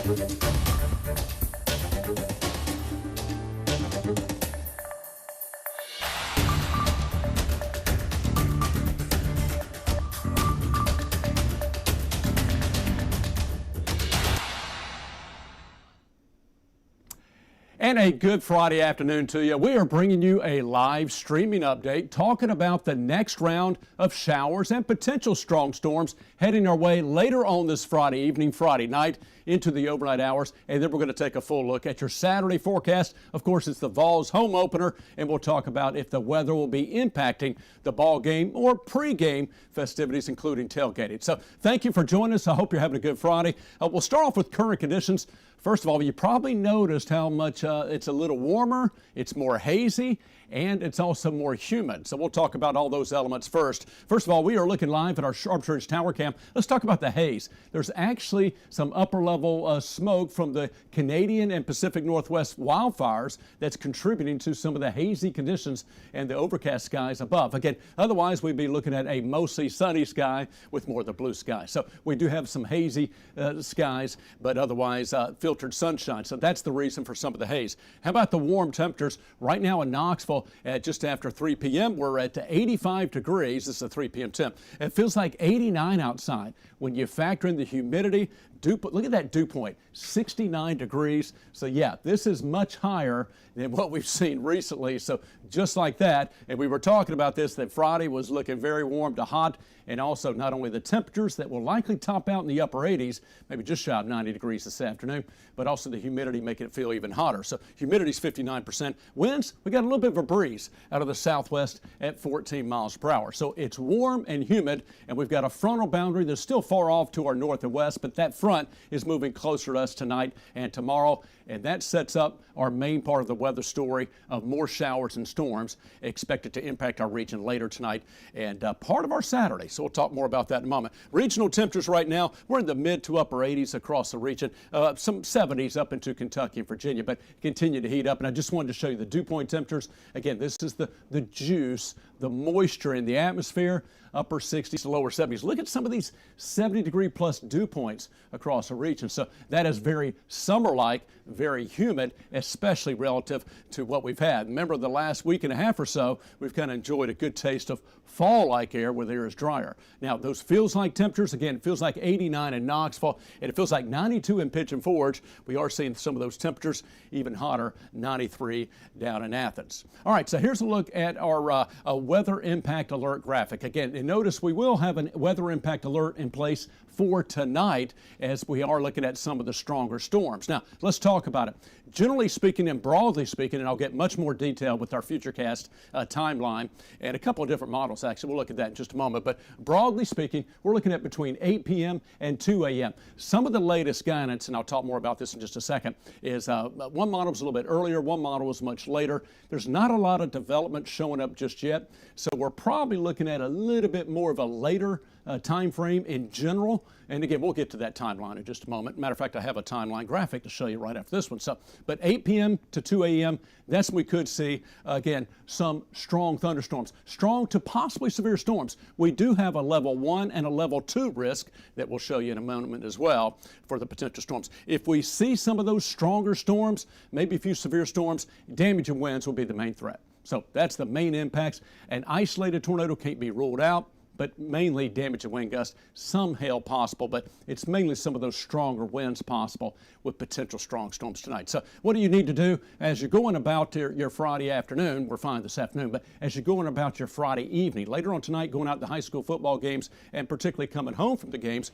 And a good Friday afternoon to you. We are bringing you a live streaming update talking about the next round of showers and potential strong storms heading our way later on this Friday evening, Friday night into the overnight hours. And then we're going to take a full look at your Saturday forecast. Of course, it's the Vols home opener, and we'll talk about if the weather will be impacting the ball game or pregame festivities, including tailgating. So thank you for joining us. I hope you're having a good Friday. We'll start off with current conditions. First of all, you probably noticed how much it's a little warmer, it's more hazy, and it's also more humid. So we'll talk about all those elements first. First of all, we are looking live at our Sharp Ridge Tower Cam. Let's talk about the haze. There's actually some upper level smoke from the Canadian and Pacific Northwest wildfires that's contributing to some of the hazy conditions and the overcast skies above. Again, otherwise we'd be looking at a mostly sunny sky with more of the blue sky. So we do have some hazy skies, but otherwise filtered sunshine. So that's the reason for some of the haze. How about the warm temperatures? Right now in Knoxville, at just after 3 p.m., we're at 85 degrees. This is a 3 p.m. temp. It feels like 89 outside. When you factor in the humidity, look at that dew point, 69 degrees. So yeah, this is much higher than what we've seen recently. So just like that, and we were talking about this, that Friday was looking very warm to hot, and also not only the temperatures that will likely top out in the upper 80s, maybe just shy of 90 degrees this afternoon, but also the humidity making it feel even hotter. So humidity is 59%. Winds, we got a little bit of a breeze out of the southwest at 14 miles per hour. So it's warm and humid, and we've got a frontal boundary that's still far off to our north and west, but that front is moving closer to us tonight and tomorrow, and that sets up our main part of the weather story of more showers and storms expected to impact our region later tonight and part of our Saturday. So we'll talk more about that in a moment. Regional temperatures right now, we're in the mid to upper 80s across the region, some 70s up into Kentucky and Virginia, but continue to heat up. And I just wanted to show you the dew point temperatures. Again, this is the juice, the moisture in the atmosphere, upper 60s to lower 70s. Look at some of these 70-degree plus dew points across the region. So that is very summer-like, very humid, especially relative to what we've had. Remember, the last week and a half or so, we've kind of enjoyed a good taste of fall-like air where the air is drier. Now, those feels-like temperatures, again, it feels like 89 in Knoxville, and it feels like 92 in Pigeon Forge. We are seeing some of those temperatures even hotter, 93 down in Athens. All right, so here's a look at our weather impact alert graphic. Again, and notice we will have a weather impact alert in place for tonight as we are looking at some of the stronger storms. Now, let's talk about it. Generally speaking and broadly speaking, and I'll get much more detail with our Futurecast timeline and a couple of different models, actually. We'll look at that in just a moment. But broadly speaking, we're looking at between 8 p.m. and 2 a.m. Some of the latest guidance, and I'll talk more about this in just a second, is one model was a little bit earlier, one model was much later. There's not a lot of development showing up just yet, so we're probably looking at a little bit more of a later time frame in general. And again, we'll get to that timeline in just a moment. Matter of fact, I have a timeline graphic to show you right after this one. So, but 8 p.m. to 2 a.m., that's when we could see, again, some strong thunderstorms, strong to possibly severe storms. We do have a level 1 and a level 2 risk that we'll show you in a moment as well for the potential storms. If we see some of those stronger storms, maybe a few severe storms, damaging winds will be the main threat. So that's the main impacts. An isolated tornado can't be ruled out, but mainly damage and wind gusts, some hail possible, but it's mainly some of those stronger winds possible with potential strong storms tonight. So what do you need to do as you're going about your Friday afternoon? We're fine this afternoon, but as you're going about your Friday evening, later on tonight, going out to high school football games and particularly coming home from the games,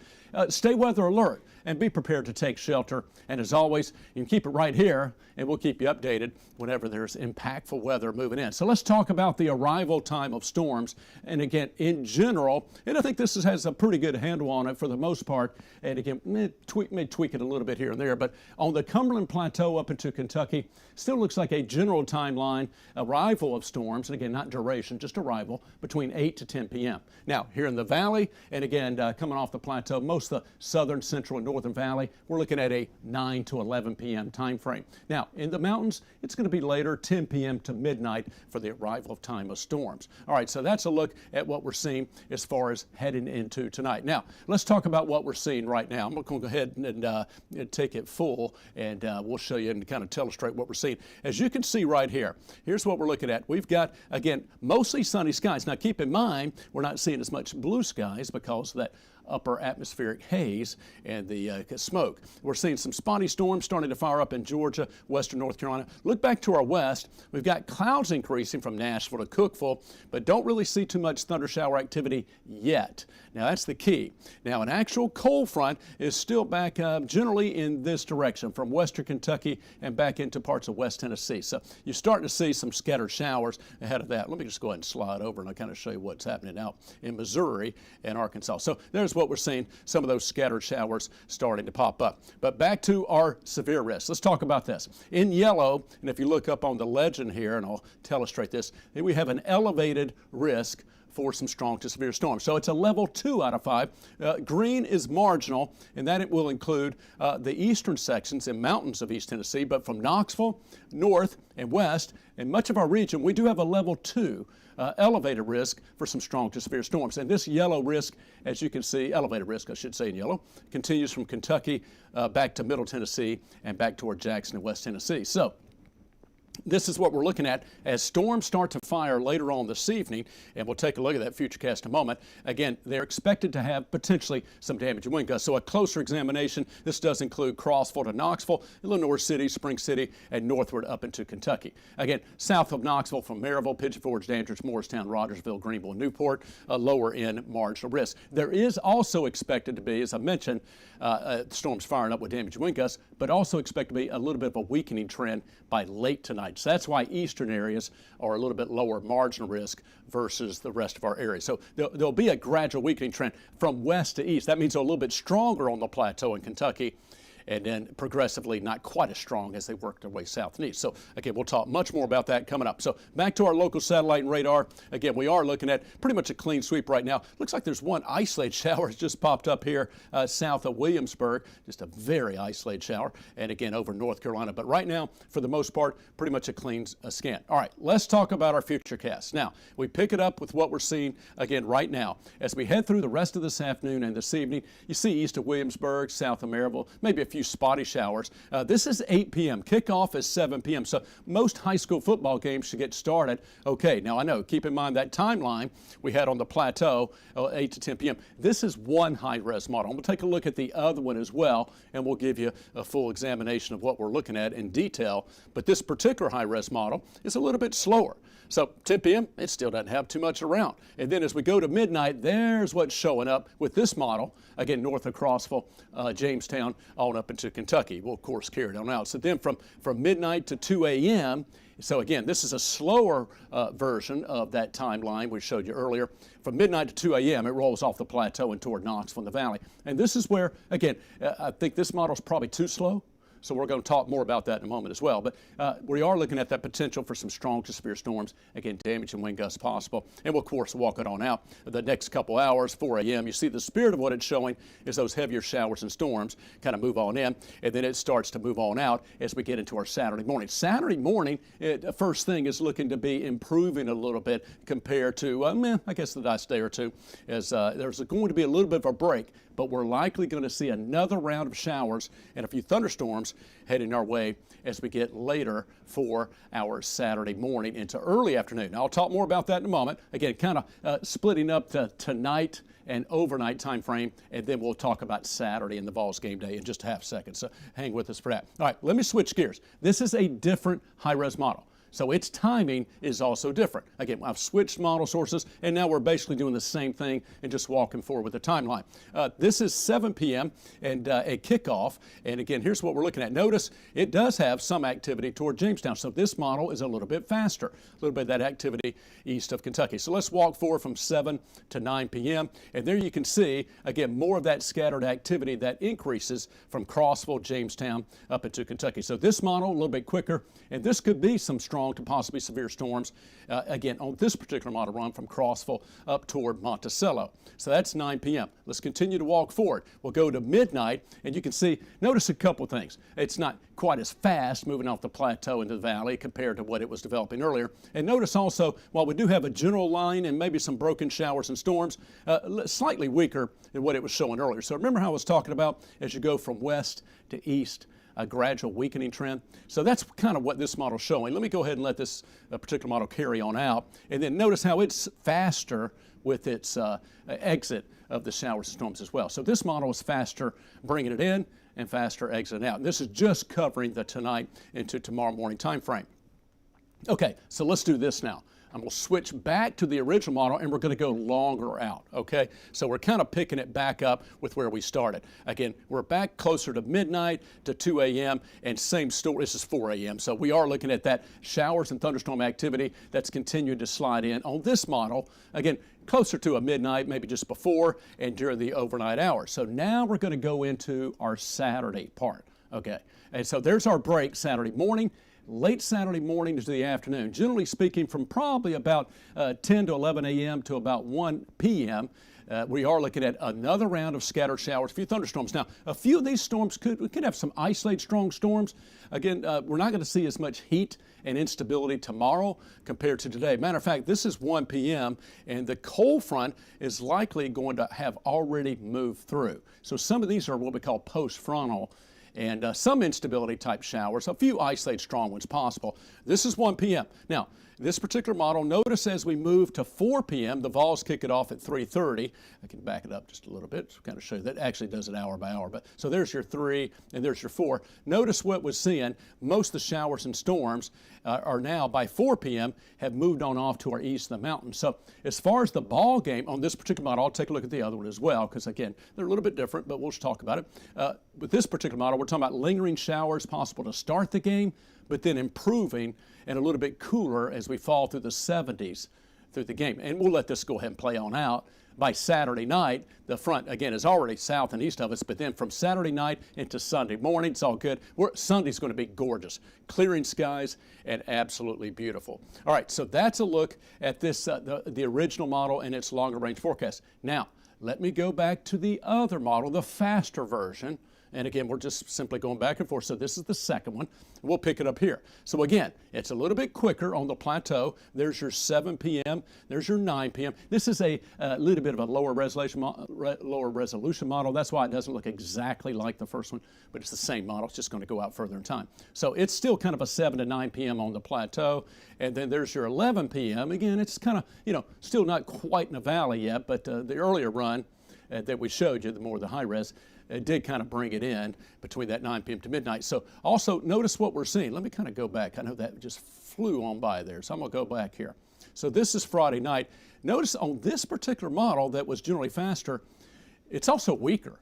stay weather alert and be prepared to take shelter. And as always, you can keep it right here and we'll keep you updated whenever there's impactful weather moving in. So let's talk about the arrival time of storms. And again, in general, and I think this has a pretty good handle on it for the most part. And again, may tweak it a little bit here and there, but on the Cumberland Plateau up into Kentucky, still looks like a general timeline arrival of storms, and again, not duration, just arrival, between 8 to 10 p.m. Now, here in the valley, and again, coming off the plateau, most of the southern, central, and Northern Valley, we're looking at a 9 to 11 p.m. time frame. Now, in the mountains, it's going to be later, 10 p.m. to midnight for the arrival of time of storms. All right, so that's a look at what we're seeing as far as heading into tonight. Now, let's talk about what we're seeing right now. I'm going to go ahead and take it full, and we'll show you and kind of illustrate what we're seeing. As you can see right here, here's what we're looking at. We've got, again, mostly sunny skies. Now, keep in mind, we're not seeing as much blue skies because of that upper atmospheric haze and the smoke. We're seeing some spotty storms starting to fire up in Georgia, western North Carolina. Look back to our west. We've got clouds increasing from Nashville to Cookeville, but don't really see too much thunder shower activity yet. Now, that's the key. Now, an actual cold front is still back generally in this direction from western Kentucky and back into parts of West Tennessee. So you're starting to see some scattered showers ahead of that. Let me just go ahead and slide over and I'll kind of show you what's happening out in Missouri and Arkansas. So there's what we're seeing, some of those scattered showers starting to pop up. But back to our severe risks. Let's talk about this. In yellow, and if you look up on the legend here, and I'll illustrate this, we have an elevated risk for some strong to severe storms. So it's a level 2 out of 5. Green is marginal, and that it will include the eastern sections and mountains of East Tennessee, but from Knoxville, north and west, and much of our region, we do have a level 2 elevated risk for some strong to severe storms. And this yellow risk, as you can see, elevated risk, I should say in yellow, continues from Kentucky back to Middle Tennessee and back toward Jackson and West Tennessee. So this is what we're looking at as storms start to fire later on this evening, and we'll take a look at that Futurecast in a moment. Again, they're expected to have potentially some damage and wind gusts. So a closer examination, this does include Crossville to Knoxville, Illinois City, Spring City, and northward up into Kentucky. Again, south of Knoxville from Maryville, Pigeon Forge, Dandridge, Morristown, Rogersville, Greenville, and Newport, lower in marginal risk. There is also expected to be, as I mentioned, storms firing up with damage and wind gusts, but also expect to be a little bit of a weakening trend by late tonight. So that's why eastern areas are a little bit lower marginal risk versus the rest of our areas. So there'll be a gradual weakening trend from west to east. That means they're a little bit stronger on the plateau in Kentucky, and then progressively not quite as strong as they work their way south and east. So again, we'll talk much more about that coming up. So back to our local satellite and radar. Again, we are looking at pretty much a clean sweep right now. Looks like there's one isolated shower that's just popped up here south of Williamsburg, just a very isolated shower, and again over North Carolina. But right now, for the most part, pretty much a clean scan. All right, let's talk about our Futurecast. Now, we pick it up with what we're seeing again right now. As we head through the rest of this afternoon and this evening, you see east of Williamsburg, south of Maryville, maybe a few spotty showers. This is 8 p.m. Kickoff is 7 p.m. So most high school football games should get started. Okay, now I know, keep in mind that timeline we had on the plateau, 8 to 10 p.m. This is one high-res model. I'm going to take a look at the other one as well, and we'll give you a full examination of what we're looking at in detail. But this particular high-res model is a little bit slower. So 10 p.m., it still doesn't have too much around. And then as we go to midnight, there's what's showing up with this model, again, north of Crossville, Jamestown, on up into Kentucky. We'll, of course, carry it on out. So then from midnight to 2 a.m., so again, this is a slower version of that timeline we showed you earlier. From midnight to 2 a.m., it rolls off the plateau and toward Knoxville in the valley. And this is where, again, I think this model is probably too slow. So we're going to talk more about that in a moment as well. But we are looking at that potential for some strong to severe storms, again, damage and wind gusts possible. And we'll, of course, walk it on out the next couple hours, 4 a.m. You see the spirit of what it's showing is those heavier showers and storms kind of move on in, and then it starts to move on out as we get into our Saturday morning. Saturday morning, first thing is looking to be improving a little bit compared to, I guess the last day or two, as there's going to be a little bit of a break, but we're likely going to see another round of showers and a few thunderstorms heading our way as we get later for our Saturday morning into early afternoon. Now, I'll talk more about that in a moment. Again, kind of splitting up to tonight and overnight time frame, and then we'll talk about Saturday and the Vols game day in just a half second. So hang with us for that. All right, let me switch gears. This is a different high-res model. So its timing is also different. Again, I've switched model sources, and now we're basically doing the same thing and just walking forward with the timeline. This is 7 p.m. and a kickoff. And again, here's what we're looking at. Notice it does have some activity toward Jamestown. So this model is a little bit faster, a little bit of that activity east of Kentucky. So let's walk forward from 7 to 9 p.m. And there you can see, again, more of that scattered activity that increases from Crossville, Jamestown, up into Kentucky. So this model, a little bit quicker, and this could be some strong strong to possibly severe storms, again, on this particular model run from Crossville up toward Monticello. So that's 9 p.m. Let's continue to walk forward. We'll go to midnight, and you can see, notice a couple things. It's not quite as fast moving off the plateau into the valley compared to what it was developing earlier. And notice also, while we do have a general line and maybe some broken showers and storms, slightly weaker than what it was showing earlier. So remember how I was talking about as you go from west to east, a gradual weakening trend. So that's kind of what this model is showing. Let me go ahead and let this particular model carry on out. And then notice how it's faster with its exit of the showers and storms as well. So this model is faster bringing it in and faster exiting out. And this is just covering the tonight into tomorrow morning time frame. Okay, so let's do this now. I'm going to switch back to the original model, and we're going to go longer out, okay? So we're kind of picking it back up with where we started. Again, we're back closer to midnight to 2 a.m., and same story, this is 4 a.m., so we are looking at that showers and thunderstorm activity that's continued to slide in on this model, again, closer to a midnight, maybe just before and during the overnight hours. So now we're going to go into our Saturday part, okay? And so there's our break Saturday morning. Late Saturday morning to the afternoon, generally speaking from probably about 10 to 11 a.m. to about 1 p.m. We are looking at another round of scattered showers, a few thunderstorms. Now, a few of these storms we could have some isolated strong storms. Again, we're not going to see as much heat and instability tomorrow compared to today. Matter of fact, this is 1 p.m. and the cold front is likely going to have already moved through. So some of these are what we call post-frontal, and some instability type showers, a few isolated strong ones possible. This is 1 p.m. Now, this particular model, notice as we move to 4 p.m., the vols kick it off at 3:30. I can back it up just a little bit to kind of show you. That actually does it hour by hour. But so there's your 3 and there's your 4. Notice what we're seeing. Most of the showers and storms are now by 4 p.m. have moved on off to our east of the mountain. So as far as the ball game on this particular model, I'll take a look at the other one as well because, again, they're a little bit different, but we'll just talk about it. With this particular model, we're talking about lingering showers possible to start the game, but then improving and a little bit cooler as we fall through the 70s through the game. And we'll let this go ahead and play on out. By Saturday night, the front, again, is already south and east of us, but then from Saturday night into Sunday morning, it's all good. Sunday's going to be gorgeous. Clearing skies and absolutely beautiful. All right, so that's a look at this, the original model and its longer range forecast. Now, let me go back to the other model, the faster version. And again, we're just simply going back and forth. So this is the second one. We'll pick it up here. So again, it's a little bit quicker on the plateau. There's your 7 p.m. There's your 9 p.m. This is a little bit of a lower resolution model. That's why it doesn't look exactly like the first one, but it's the same model. It's just going to go out further in time. So it's still kind of a 7 to 9 p.m. on the plateau. And then there's your 11 p.m. Again, it's kind of, still not quite in the valley yet, but the earlier run that we showed you, the more the high res, it did kind of bring it in between that 9 p.m. to midnight. So also notice what we're seeing. Let me kind of go back. I know that just flew on by there, so I'm going to go back here. So this is Friday night. Notice on this particular model that was generally faster, it's also weaker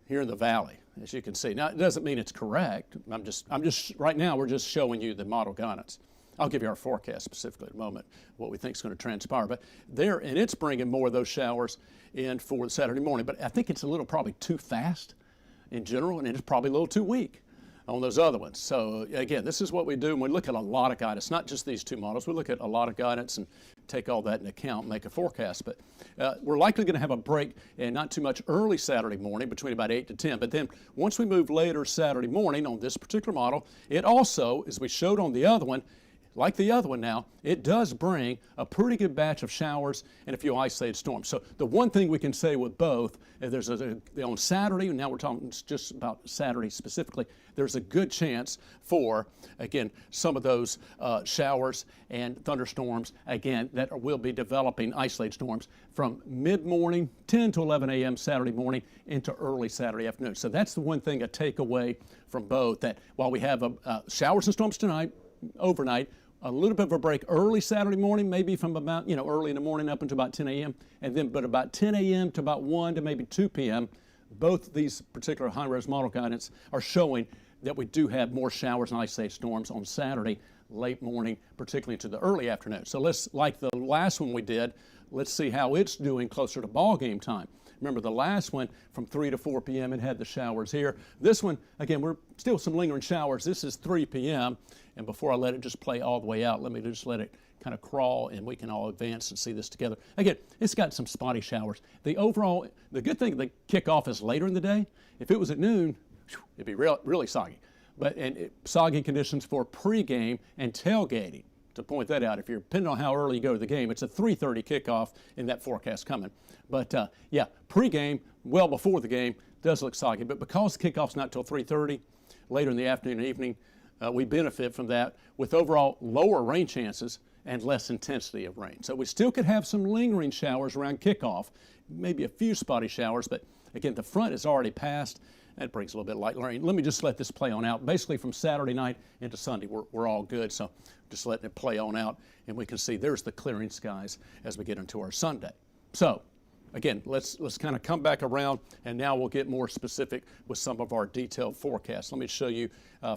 here in the valley, as you can see. Now, it doesn't mean it's correct. I'm just right now, we're just showing you the model guidance. I'll give you our forecast specifically in a moment, what we think is going to transpire. But there, and it's bringing more of those showers in for Saturday morning. But I think it's a little probably too fast in general, and it's probably a little too weak on those other ones. So again, this is what we do, and we look at a lot of guidance, not just these two models. We look at a lot of guidance and take all that into account and make a forecast. But we're likely going to have a break, and not too much early Saturday morning, between about 8 to 10. But then once we move later Saturday morning on this particular model, it also, as we showed on the other one, like the other one now, it does bring a pretty good batch of showers and a few isolated storms. So the one thing we can say with both, there's on Saturday, and now we're talking just about Saturday specifically, there's a good chance for, again, some of those showers and thunderstorms, again, that will be developing isolated storms from mid-morning, 10 to 11 a.m. Saturday morning into early Saturday afternoon. So that's the one thing, a takeaway from both, that while we have showers and storms tonight, overnight, a little bit of a break early Saturday morning, maybe from about, early in the morning up until about 10 a.m. And then, but about 10 a.m. to about 1 to maybe 2 p.m., both these particular high-res model guidance are showing that we do have more showers and isolated storms on Saturday, late morning, particularly into the early afternoon. So let's, like the last one we did, let's see how it's doing closer to ball game time. Remember the last one from 3 to 4 p.m. and had the showers here. This one, again, we're still some lingering showers. This is 3 p.m. And before I let it just play all the way out, let me just let it kind of crawl and we can all advance and see this together. Again, it's got some spotty showers. The good thing, the kickoff is later in the day. If it was at noon, it'd be really soggy. Soggy conditions for pregame and tailgating. To point that out, if you're depending on how early you go to the game, it's a 3:30 kickoff in that forecast coming. But yeah, pregame, well before the game, does look soggy. But because the kickoff's not till 3:30, later in the afternoon and evening, we benefit from that with overall lower rain chances and less intensity of rain. So we still could have some lingering showers around kickoff, maybe a few spotty showers, but again, the front is already passed. That brings a little bit of light rain. Let me just let this play on out. Basically from Saturday night into Sunday, we're all good. So just letting it play on out, and we can see there's the clearing skies as we get into our Sunday. So again, let's kind of come back around, and now we'll get more specific with some of our detailed forecasts. Let me show you,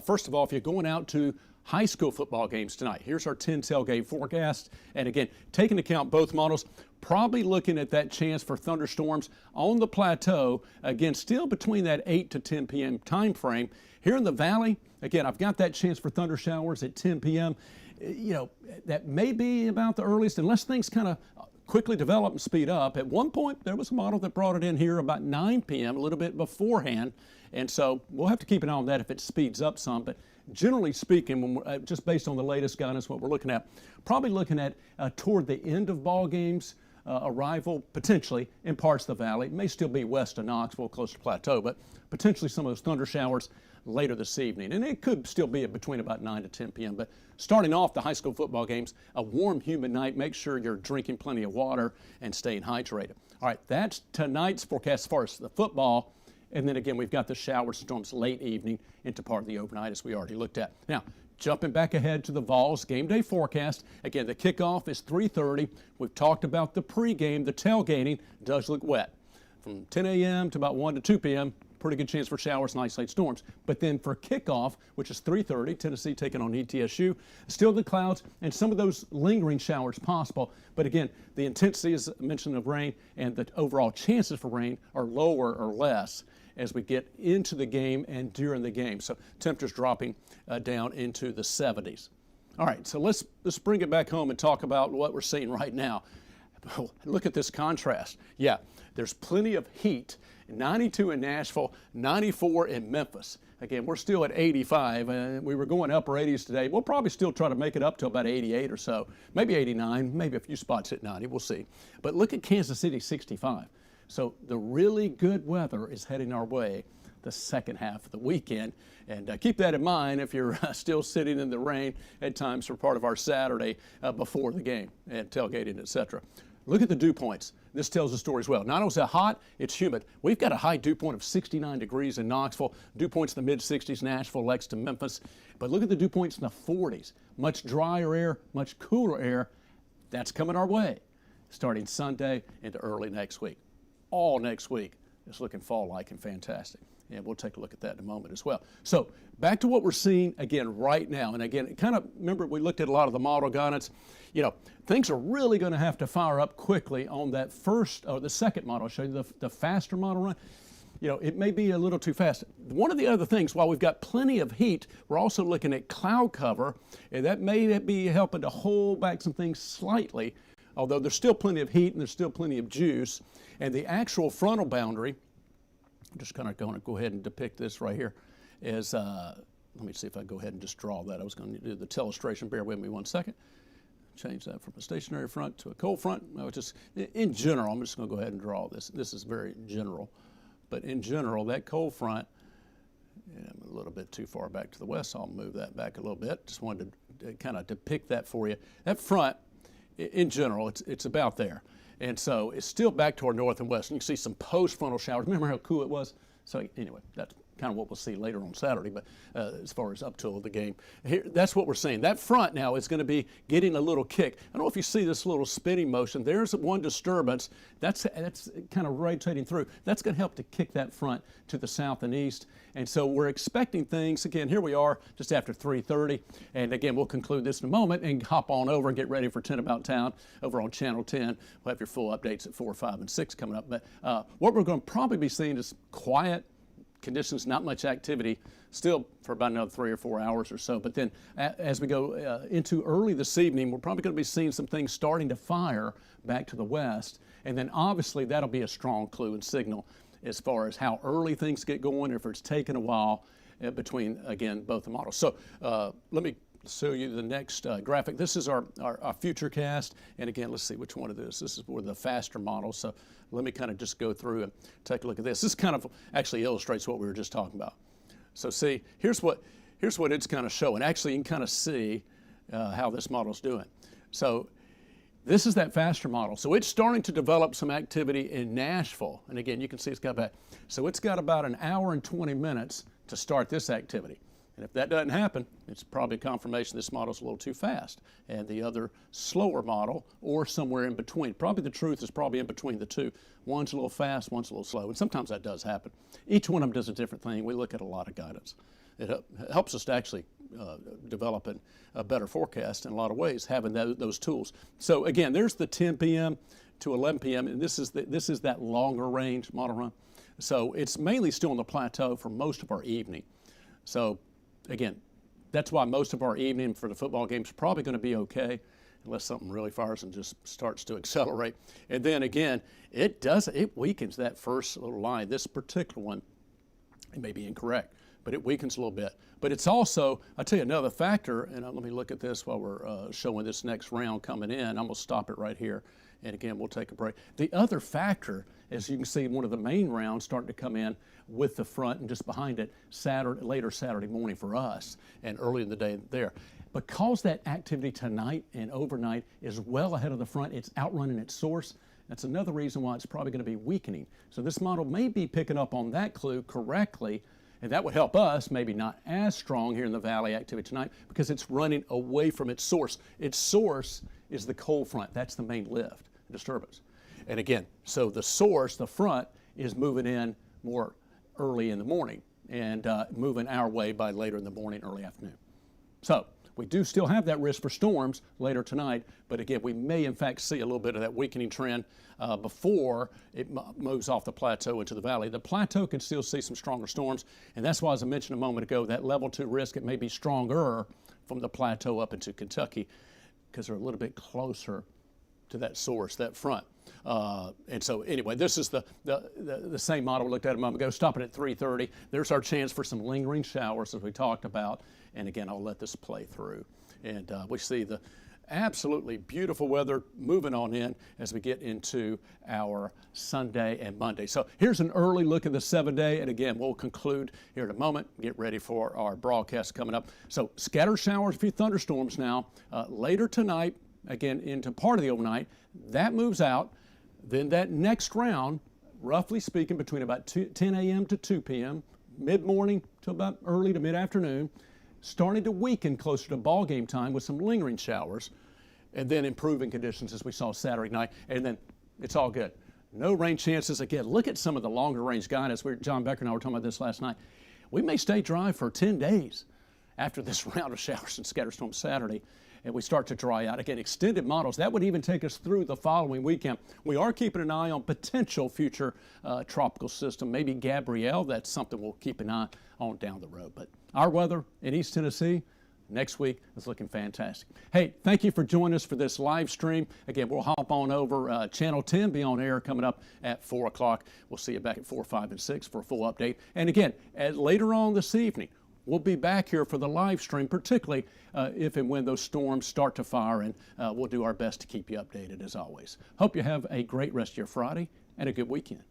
first of all, if you're going out to high school football games tonight, here's our 10 tailgate forecast. And again, taking into account both models, probably looking at that chance for thunderstorms on the plateau, again, still between that 8 to 10 p.m. time frame. Here in the valley, again, I've got that chance for thunder showers at 10 p.m. You know, that may be about the earliest, unless things kind of quickly develop and speed up. At one point, there was a model that brought it in here about 9 p.m., a little bit beforehand. And so we'll have to keep an eye on that if it speeds up some. But generally speaking, when we're, just based on the latest guidance, what we're looking at, probably looking at toward the end of ball games, arrival potentially in parts of the valley. It may still be west of Knoxville, close to Plateau, but potentially some of those thunder showers later this evening. And it could still be between about 9 to 10 p.m. But starting off the high school football games, a warm, humid night. Make sure you're drinking plenty of water and staying hydrated. All right, that's tonight's forecast as far as the football. And then again, we've got the showers, storms late evening into part of the overnight, as we already looked at. Now, jumping back ahead to the Vols game day forecast. Again, the kickoff is 3:30. We've talked about the pregame. The tailgating does look wet. From 10 a.m. to about 1 to 2 p.m., pretty good chance for showers and isolated storms. But then for kickoff, which is 3:30, Tennessee taking on ETSU, still the clouds and some of those lingering showers possible. But again, the intensity, as mentioned, of rain and the overall chances for rain are lower or less as we get into the game and during the game. So temperatures dropping down into the 70s. All right, so let's bring it back home and talk about what we're seeing right now. Look at this contrast. Yeah, there's plenty of heat. 92 in Nashville, 94 in Memphis. Again, we're still at 85. We were going upper 80s today. We'll probably still try to make it up to about 88 or so, maybe 89, maybe a few spots at 90. We'll see. But look at Kansas City, 65. So the really good weather is heading our way the second half of the weekend. And keep that in mind if you're still sitting in the rain at times for part of our Saturday before the game and tailgating, etc. Look at the dew points. This tells the story as well. Not only is it hot, it's humid. We've got a high dew point of 69 degrees in Knoxville, dew points in the mid-60s, Nashville, Lexington, Memphis. But look at the dew points in the 40s. Much drier air, much cooler air. That's coming our way starting Sunday into early next week. All next week is looking fall-like and fantastic. And we'll take a look at that in a moment as well. So back to what we're seeing again right now. And again, kind of remember we looked at a lot of the model guidance. You know, things are really going to have to fire up quickly on that first or the second model. I'll show you the faster model run. You know, it may be a little too fast. One of the other things, while we've got plenty of heat, we're also looking at cloud cover, and that may be helping to hold back some things slightly, although there's still plenty of heat and there's still plenty of juice. And the actual frontal boundary, I'm just kind of going to go ahead and depict this right here, is, let me see if I go ahead and just draw that. I was going to do the telestration. Bear with me one second. Change that from a stationary front to a cold front. No, just in general, I'm just going to go ahead and draw this. This is very general. But in general, that cold front, and I'm a little bit too far back to the west, so I'll move that back a little bit. Just wanted to kind of depict that for you. That front, in general, it's about there. And so it's still back toward north and west. And you can see some post-frontal showers. Remember how cool it was? So anyway, that's kind of what we'll see later on Saturday, but as far as up till the game. Here, that's what we're seeing. That front now is going to be getting a little kick. I don't know if you see this little spinning motion. There's one disturbance. That's kind of rotating through. That's going to help to kick that front to the south and east. And so we're expecting things. Again, here we are just after 3:30. And again, we'll conclude this in a moment and hop on over and get ready for 10 About Town over on Channel 10. We'll have your full updates at 4, 5, and 6 coming up. But what we're going to probably be seeing is quiet conditions, not much activity, still for about another 3 or 4 hours or so. But then as we go into early this evening, we're probably going to be seeing some things starting to fire back to the west. And then obviously that'll be a strong clue and signal as far as how early things get going, if it's taken a while between, again, both the models. So let me show you the next graphic. This is our Futurecast. And again, let's see which one it is. This is for the faster model. So let me kind of just go through and take a look at this. This kind of actually illustrates what we were just talking about. So see, here's what it's kind of showing. Actually, you can kind of see how this model's doing. So this is that faster model. So it's starting to develop some activity in Nashville. And again, you can see it's got about, so it's got about an hour and 20 minutes to start this activity. And if that doesn't happen, it's probably a confirmation this model's a little too fast. And the other slower model, or somewhere in between. Probably the truth is probably in between the two. One's a little fast, one's a little slow. And sometimes that does happen. Each one of them does a different thing. We look at a lot of guidance. It helps us to actually develop a better forecast in a lot of ways, having those tools. So again, there's the 10 p.m. to 11 p.m. and this is that longer range model run. So it's mainly still on the plateau for most of our evening. So again, that's why most of our evening for the football game is probably going to be okay, unless something really fires and just starts to accelerate. And then again, it weakens that first little line. This particular one, it may be incorrect, but it weakens a little bit. But it's also, I'll tell you another factor, and let me look at this while we're showing this next round coming in. I'm going to stop it right here, and again, we'll take a break. The other factor, as you can see, one of the main rounds starting to come in with the front and just behind it later Saturday morning for us and early in the day there. Because that activity tonight and overnight is well ahead of the front, it's outrunning its source. That's another reason why it's probably going to be weakening. So this model may be picking up on that clue correctly, and that would help us, maybe not as strong here in the valley activity tonight, because it's running away from its source. Its source is the cold front. That's the main lift, disturbance. And again, so the source, the front, is moving in more early in the morning and moving our way by later in the morning, early afternoon. So we do still have that risk for storms later tonight, but again, we may in fact see a little bit of that weakening trend before it moves off the plateau into the valley. The plateau can still see some stronger storms, and that's why, as I mentioned a moment ago, that level 2 risk, it may be stronger from the plateau up into Kentucky because they're a little bit closer to that source, that front. And so anyway, this is the same model we looked at a moment ago, stopping at 3:30. There's our chance for some lingering showers, as we talked about. And again, I'll let this play through. And we see the absolutely beautiful weather moving on in as we get into our Sunday and Monday. So here's an early look at the 7-day. And again, we'll conclude here in a moment. Get ready for our broadcast coming up. So scattered showers, a few thunderstorms now. Later tonight, again, into part of the overnight. That moves out. Then that next round, roughly speaking, between about 10 a.m. to 2 p.m., mid-morning to about early to mid-afternoon, starting to weaken closer to ball game time with some lingering showers, and then improving conditions as we saw Saturday night, and then it's all good. No rain chances. Again, look at some of the longer range guidance. John Becker and I were talking about this last night. We may stay dry for 10 days after this round of showers and scattered storms Saturday, and we start to dry out. Again, extended models, that would even take us through the following weekend. We are keeping an eye on potential future tropical system, maybe Gabrielle. That's something we'll keep an eye on down the road. But our weather in East Tennessee next week is looking fantastic. Hey, thank you for joining us for this live stream. Again, we'll hop on over Channel 10, be on air coming up at 4 o'clock. We'll see you back at 4, 5, and 6 for a full update. And again, later on this evening, we'll be back here for the live stream, particularly if and when those storms start to fire, and we'll do our best to keep you updated as always. Hope you have a great rest of your Friday and a good weekend.